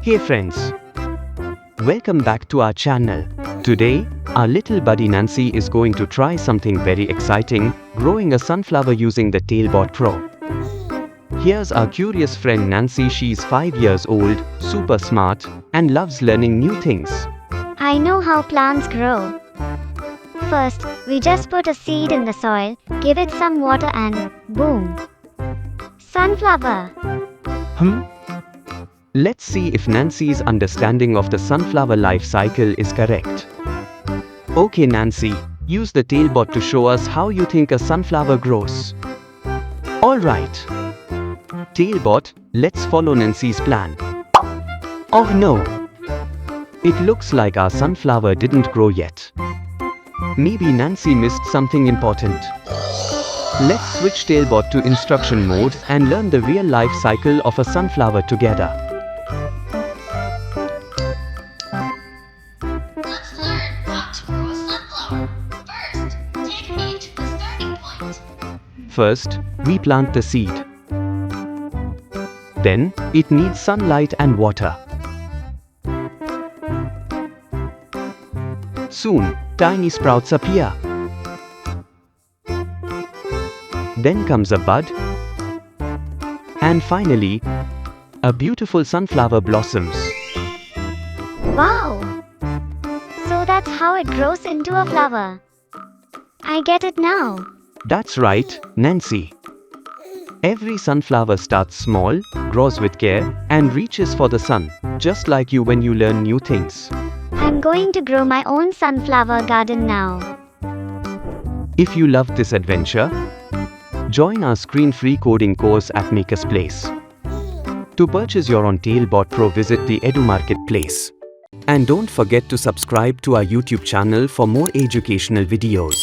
Hey friends, welcome back to our channel. Today, our little buddy Nancy is going to try something very exciting, growing a sunflower using the Tailbot Pro. Here's our curious friend Nancy. She's 5 years old, super smart, and loves learning new things. I know how plants grow. First, we just put a seed in the soil, give it some water and boom! Sunflower! Let's see if Nancy's understanding of the sunflower life cycle is correct. Okay Nancy, use the Tailbot to show us how you think a sunflower grows. Alright. Tailbot, let's follow Nancy's plan. Oh no! It looks like our sunflower didn't grow yet. Maybe Nancy missed something important. Let's switch Tailbot to instruction mode and learn the real life cycle of a sunflower together. Let's learn how to grow a sunflower. First, take me to the starting point. First, we plant the seed. Then, it needs sunlight and water. Soon, tiny sprouts appear. Then comes a bud. And finally, a beautiful sunflower blossoms. Wow! So that's how it grows into a flower. I get it now. That's right, Nancy. Every sunflower starts small, grows with care, and reaches for the sun, just like you when you learn new things. I'm going to grow my own sunflower garden now. If you loved this adventure, join our screen-free coding course at Maker's Place. To purchase your own Tailbot Pro, visit the Edu Marketplace. And don't forget to subscribe to our YouTube channel for more educational videos.